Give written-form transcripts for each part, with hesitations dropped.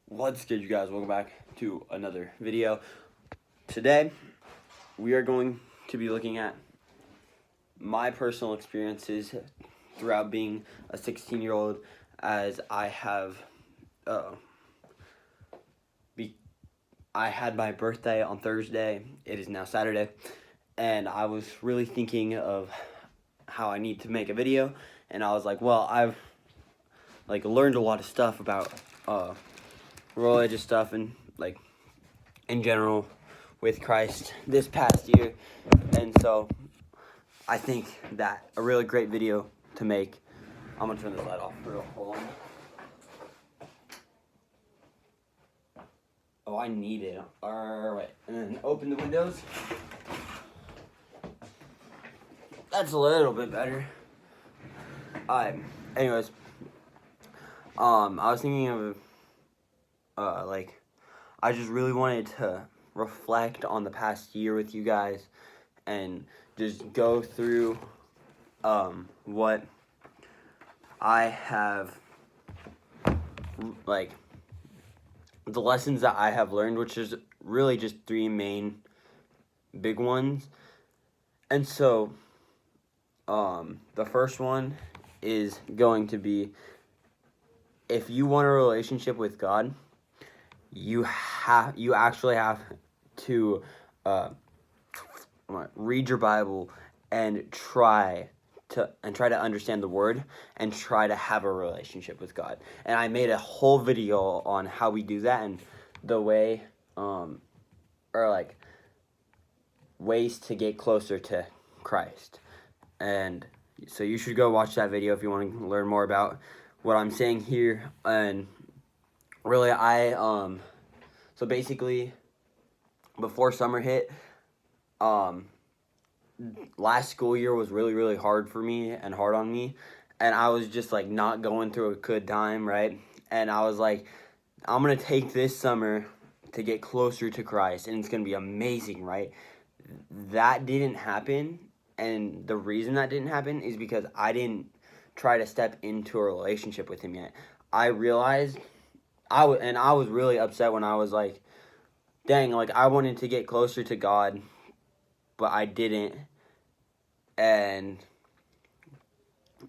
What's good, you guys? Welcome back to another video. Today, we are going to be looking at my personal experiences throughout being a 16-year-old, as I have, I had my birthday on Thursday. It is now Saturday, and I was really thinking of how I need to make a video, and I was like, well, I've learned a lot of stuff about religious stuff and in general with Christ this past year, and so I think that a really great video to make. I'm gonna turn this light off for real. Hold on. Oh, I need it. Alright, and then open the windows. That's a little bit better. Alright, anyways, I was thinking of I just really wanted to reflect on the past year with you guys and just go through what I have, the lessons that I have learned, which is really just three main big ones. And so the first one is going to be, if you want a relationship with God, you actually have to read your Bible and try to understand the Word and try to have a relationship with God. And I made a whole video on how we do that and the way ways to get closer to Christ. And so you should go watch that video if you want to learn more about what I'm saying here. And really, so basically, before summer hit, last school year was really hard for me and hard on me, and I was just not going through a good time, right? And I was like, I'm gonna take this summer to get closer to Christ, and it's gonna be amazing, right? That didn't happen, and the reason that didn't happen is because I didn't try to step into a relationship with Him yet. I realized I was really upset when I was like, dang, I wanted to get closer to God, but I didn't. And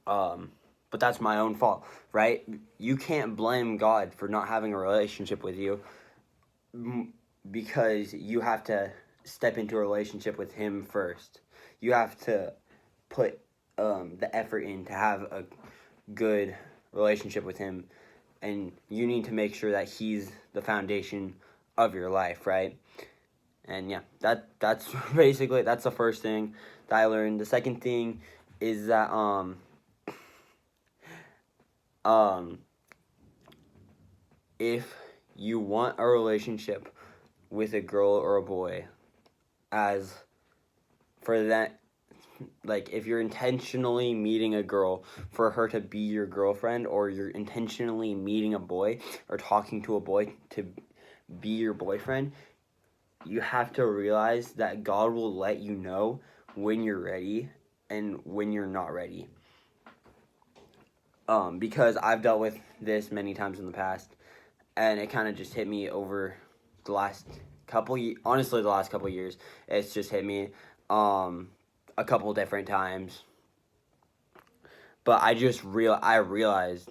but that's my own fault, right? You can't blame God for not having a relationship with you, because you have to step into a relationship with Him first. You have to put the effort in to have a good relationship with Him, and you need to make sure that He's the foundation of your life, right? And yeah, that's basically, that's the first thing that I learned. The second thing is that if you want a relationship with a girl or a boy, as for that, if you're intentionally meeting a girl for her to be your girlfriend, or you're intentionally meeting a boy or talking to a boy to be your boyfriend, you have to realize that God will let you know when you're ready and when you're not ready. Because I've dealt with this many times in the past, and it kind of just hit me over the last couple years. It's just hit me a couple different times. But I just realized,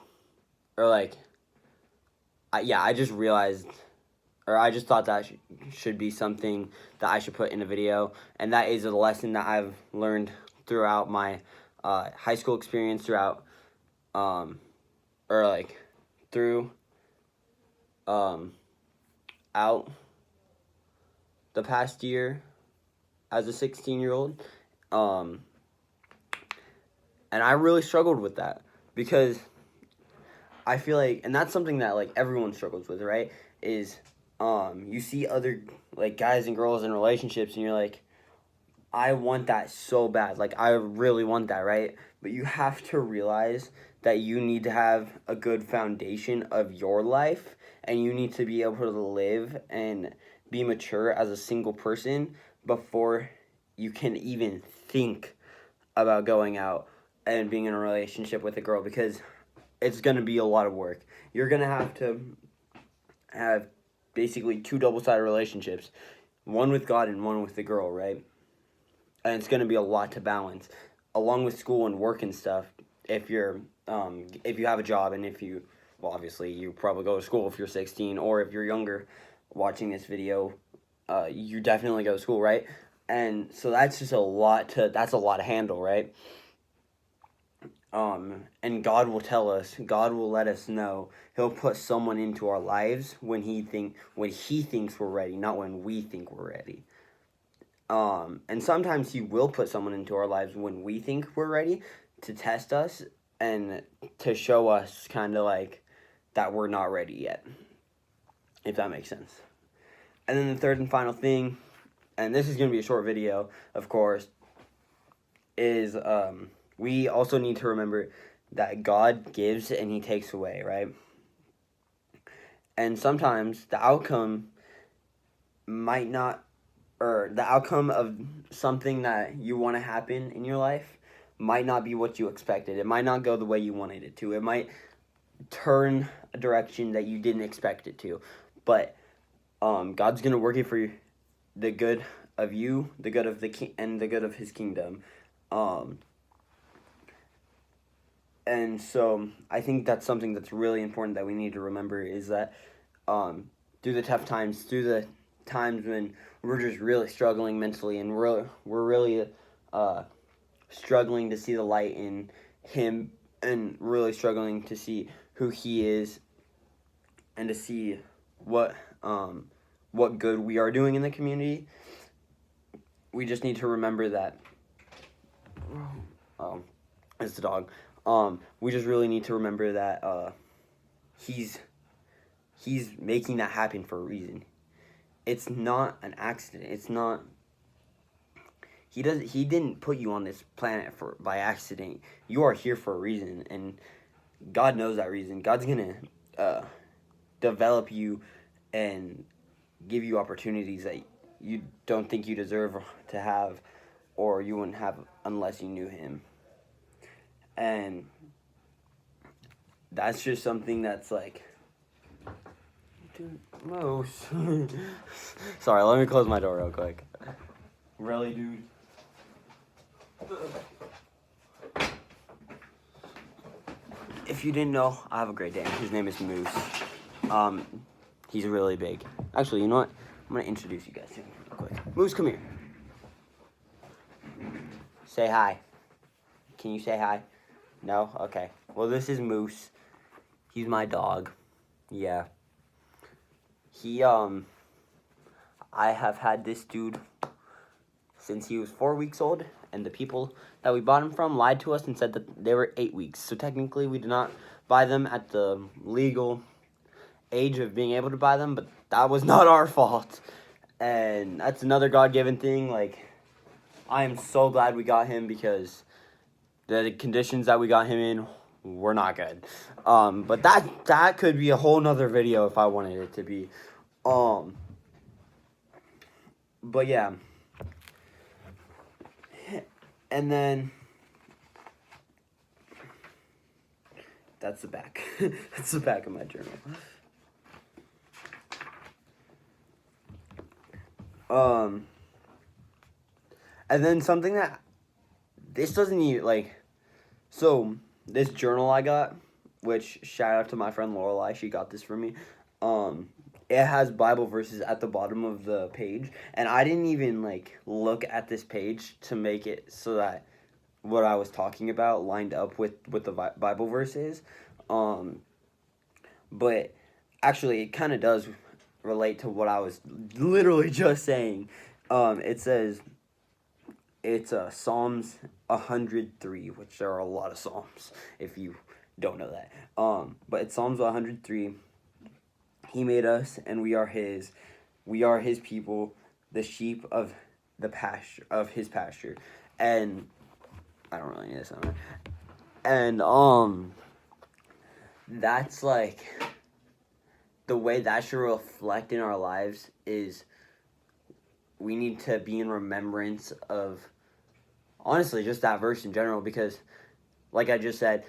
or I just realized, or I just thought that should be something that I should put in a video, and that is a lesson that I've learned throughout my high school experience, through out the past year as a 16-year-old, and I really struggled with that, because I feel and that's something that everyone struggles with, right? Is you see other guys and girls in relationships, and you're like, I want that so bad. I really want that, right? But you have to realize that you need to have a good foundation of your life, and you need to be able to live and be mature as a single person before you can even think about going out and being in a relationship with a girl, because it's going to be a lot of work. You're going to have basically two double-sided relationships, one with God and one with the girl, right? And it's going to be a lot to balance, along with school and work and stuff. If you have a job, and well, obviously you probably go to school if you're 16, or if you're younger watching this video, you definitely go to school, right? And so that's just a lot to handle, right? And God will tell us, God will let us know. He'll put someone into our lives when he thinks we're ready, not when we think we're ready. And sometimes he will put someone into our lives when we think we're ready, to test us and to show us kind of like that we're not ready yet, if that makes sense. And then the third and final thing, and this is going to be a short video, of course, is we also need to remember that God gives and he takes away, right? And sometimes the outcome might not, or the outcome of something that you want to happen in your life might not be what you expected. It might not go the way you wanted it to. It might turn a direction that you didn't expect it to. But God's going to work it for the good of you, the good of the king, and the good of his kingdom. And so I think that's something that's really important that we need to remember, is that through the tough times, through the times when we're just really struggling mentally, and we're really struggling to see the light in him, and really struggling to see who he is, and to see what good we are doing in the community, we just need to remember that. It's the dog. We just really need to remember that he's making that happen for a reason. It's not an accident. It's not. He didn't put you on this planet by accident. You are here for a reason, and God knows that reason. God's gonna develop you and give you opportunities that you don't think you deserve to have, or you wouldn't have unless you knew him. And that's just something that's like, dude, Mose. Sorry, let me close my door real quick. Really, dude? If you didn't know, I have a Great Dane. His name is Moose. He's really big. Actually, you know what? I'm gonna introduce you guys to him real quick. Moose, come here. Say hi. Can you say hi? No? Okay. Well, this is Moose. He's my dog. Yeah. I have had this dude since he was 4 weeks old, and the people that we bought him from lied to us and said that they were 8 weeks. So technically, we did not buy them at the legal age of being able to buy them, but that was not our fault. And that's another God-given thing. Like, I am so glad we got him, because the conditions that we got him in were not good. But that could be a whole nother video if I wanted it to be. But yeah. And then that's the back. That's the back of my journal. And then something that this doesn't even like, so this journal I got, which shout out to my friend Lorelai, she got this for me. It has Bible verses at the bottom of the page, and I didn't even like look at this page to make it so that what I was talking about lined up with the Bible verses. But actually it kind of does relate to what I was literally just saying. It says, it's Psalms 103, which there are a lot of Psalms, if you don't know that. But it's Psalms 103. He made us, and we are his. We are his people, the sheep of the pasture, of his pasture. And I don't really need this on. And that's like the way that should reflect in our lives is we need to be in remembrance of, honestly, just that verse in general, because like I just said,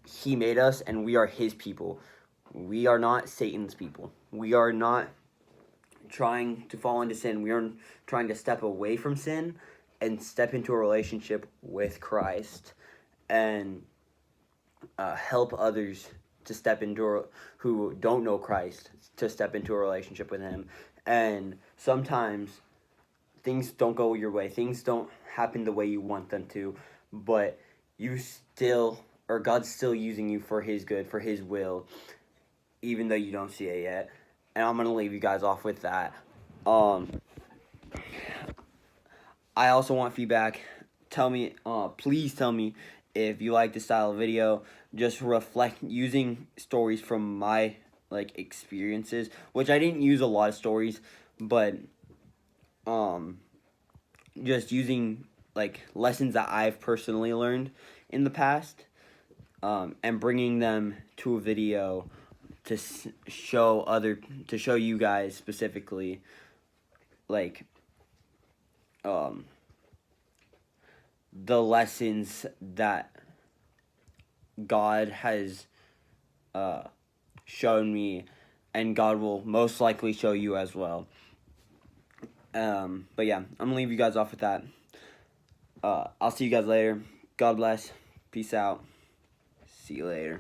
he made us and we are his people. we are not Satan's people. We are not trying to fall into sin. We are trying to step away from sin and step into a relationship with Christ and help others to step into who don't know Christ to step into a relationship with Him. And sometimes things don't go your way. Things don't happen the way you want them to, but you still, or God's still using you for His good, for His will, even though you don't see it yet. And I'm gonna leave you guys off with that. I also want feedback. Tell me, please tell me if you like this style of video. Just reflect using stories from my experiences, which I didn't use a lot of stories, but just using lessons that I've personally learned in the past, and bringing them to a video to show you guys specifically the lessons that God has shown me, and God will most likely show you as well. But yeah, I'm gonna leave you guys off with that. I'll see you guys later. God bless. Peace out. See you later.